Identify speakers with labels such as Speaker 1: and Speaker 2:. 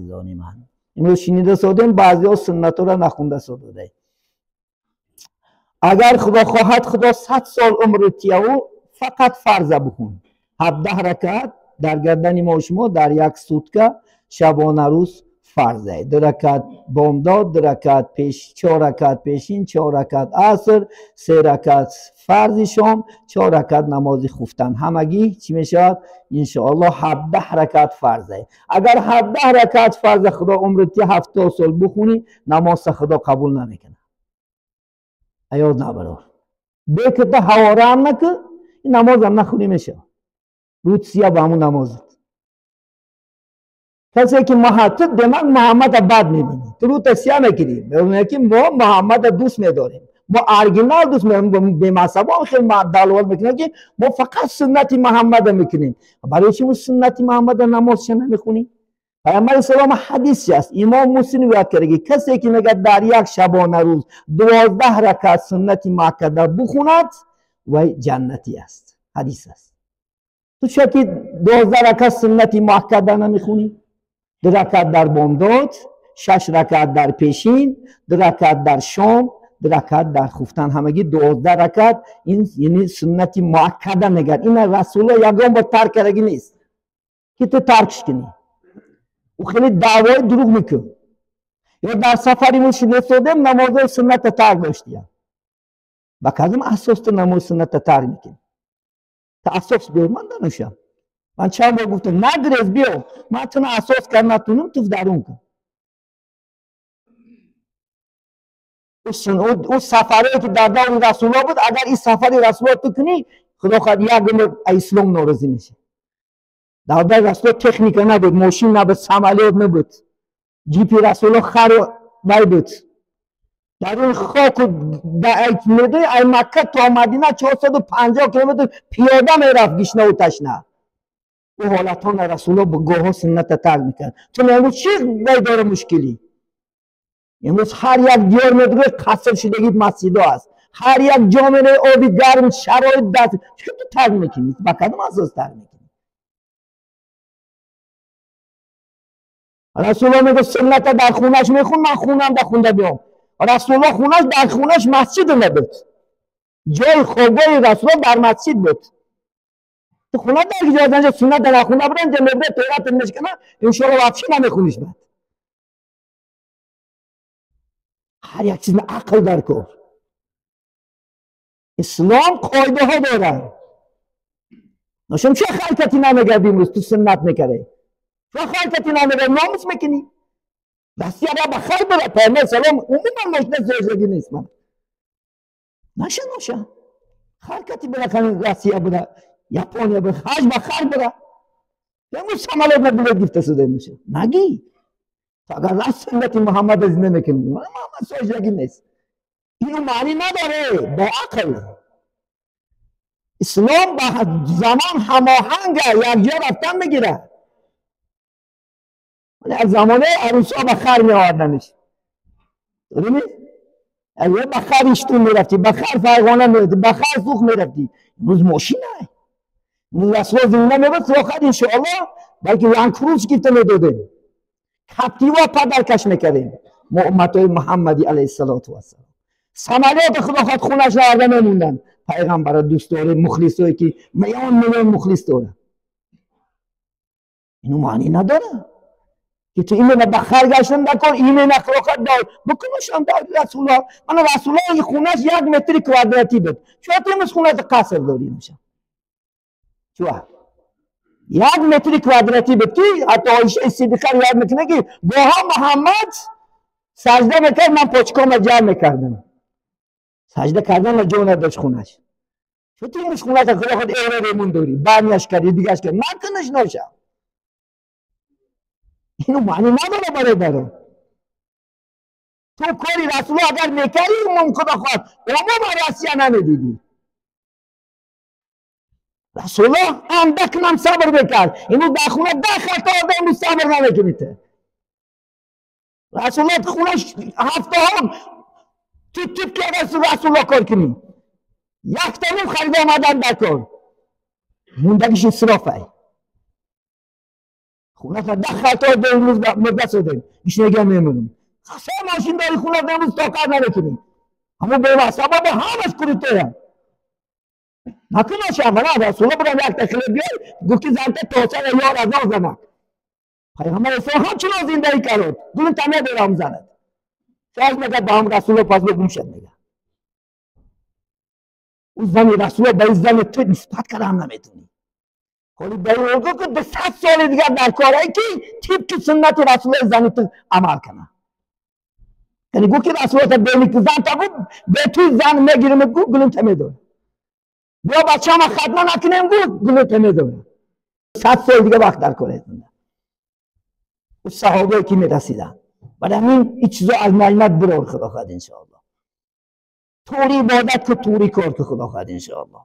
Speaker 1: عزیزان من. اینو شنیده سودیم بعضیا سنت را نخونده سوده. اگر خدا خواهد خدا 100 سال عمر تیاو فقط فرض بخون 17 رکعت در گردن ما شما در یک سوتکه شبانه روز فرضه. 2 رکعت بامداد، 2 رکعت پیش، 4 رکعت پیشین، 4 رکعت عصر، 3 رکعت فرض شام، 4 رکعت نماز خفتن. همگی چی میشود؟ انشاءالله 17 رکعت فرضه. اگر 17 رکعت فرض خدا عمرت 70 سال بخونی نماز خدا قبول نمیکنه. ایاد نبرار بکت حواره هم نکه این نماز هم نخونی میشه. رود سیاه به همون نمازت. کسی که محتد دماغ محمد بد میبینی تو رو تسیه میکنی میگه که ما محمد دوست میداریم، ما ارگینال دوست میداریم، به مذهب هم خیلی دلوال میکنه که ما فقط سنت محمد میکنیم. برای چی سنت محمد نماز نمیخونی؟ پیامبر اسلام حدیثی است امام مسلم روایت کرده که کسی که میگه در یک شبانه روز 12 رکعت سنت مؤکده بخوند و جنتی است. حدیث است. تو چرا که 12 رکعت سنت مؤکده نمیخونی؟ 2 رکعت در بامداد، 6 رکعت در پیشین، 2 رکعت در شام، 2 رکعت در خفتن. همگی 12 رکعت. این یعنی سنت مؤکده میگن. این رسول الله یگان با ترک کردگی نیست که تو ترکش کنی. او خیلی دعوای دروغ میکن. یا در سفری مشهد سودم نماز سنت ترک داشتیم. با کدام اساس تو نماز سنت ترک میکنی؟ تا اساس بیار من دانشم. من چند بار گفتم نگریز بیار من تون اساس کار نتونم تو درون کن. او سفری که در دور رسول الله بود اگر این سفری رسول الله تو کنی خدا خواهد یک عمر اسلام ناراضی میشه. در دور رسول الله تکنیک نبود، ماشین نبود، سمالیات نبود، جیپی رسول الله خر نبود. در این خاک و در ای مکه تا مدینه 450 کیلومتر پیاده میرفت گشنه و تشنه. او حالتان رسول الله با گاه سنت ترک میکرد. چون امروز چی داره مشکلی؟ امروز هر یک دیار میدونه قصر شدگی مسجد است. هر یک جامعه آبی گرم شرایط دست چون تو ترک میکنی؟ با کدام اساس ترک میکنی؟ رسول الله میگه سنت در خونش میخون من خونم در خونده بیام. رسول الله خونش در خونش مسجد نبود. جای خوابگاه رسول الله در مسجد بود. تو خونه در اجازه انجا سنت در خونه برن جمعه تورات نشکنه انشاءالله وفشی نمیخونیش بعد. هر یک چیز عقل در کن. اسلام قاعده ها داره. نشون چه خلقتی نمیگردی امروز تو سنت میکره؟ چه خلقتی نمیگردی ناموس میکنی؟ دستی را بخیر بره پیامبر سلام عموما مجلس زرزگی نیست من. نشه خلقتی بره کنی رسیه بره یپونیا بره حج بخیر بره. امروز سمالات نبوله گفته سوده میشه. نگی اگر راست سنت محمد از نمیکنی محمد زرزگی نیست. اینو معنی نداره با عقل. اسلام با زمان هماهنگه یک جا رفتن میگیره. از زمانه عروسا بخر می آوردنش. درسته؟ اگه بخر اشتون میرفتی، بخر فرغانه میرفتی، بخر سوخ میرفتی. امروز ماشین نه. امروز رسول زمینه میبرد سراخت انشاءالله بلکه لانکروز گفته میدادیم. کپتیوا پدرکش میکردیم. امتای محمدی علیه السلام. سمالیات خدا خود خونش را میموندن. پیغمبر دوست داره مخلصایی که میلیون مخلص داره. اینو معنی نداره. که تو ایمه بخر گشتن نکن ایمه نخلاقت دار بکنشم دار رسول الله. من رسول الله خونش 1 متر کوادراتی بود. چرا تو امروز خونش قصر داری میشم؟ چرا؟ 1 متر کوادراتی بود که حتی عایشه صدیقه یاد میکنه که گاها محمد سجده میکرد من پاچکام جمع میکردم. سجده کردن جا نداشت خونش. چرا تو امروز خونش خدا خود ایره ریمون داری؟ برمیش کردی دیگهش کرد. نکنش ناشم. اینو معنی نداره برای داره. تو کاری رسول الله اگر میکردی ممکن خواهد عموم راسیه نمیدیدی. رسول الله اندک نم صبر بکرد. اینو در خونه داخل تا آدم صبر نمیکنیده. رسول الله تو خونش 7 هم تیپ که رسول الله کار کنی. 1 تنم خرید آمدن در کار. موندگیش اصرافه. خونه تا دخل تا 2 روز مرده شدیم ایش نگه میمونیم 3 ماشین داری خونه امروز طاقت نمیکنیم همون بی‌واسطه با همش کریته نکنه شما نه رسول برام یک تکلیف بیار گفتی زنت توسعه یار از آن زمان پیغمبر اسلام همچنان زندگی کرد گلون تمه برام زند شاید میگه با هم رسول پاس به گم شد میگه اون زن رسول به زن تو نسبت کردم نمیتونی ولی به اون که 200 سال دیگه در کاری که تیپ که سنت رسول زن تو عمل کنه یعنی گفت که رسول تا بینی که زن تا گفت به تو زن میگیرم گلون تمه داره بیا بچه ما خدمه نکنیم گفت گلون تمه داره 100 سال دیگه وقت در کاری زنده و صحابه که میرسیدن برای همین این چیزا از معینت برار خدا خواهد انشاءالله طوری عبادت که طوری کار که خدا خواهد انشاءالله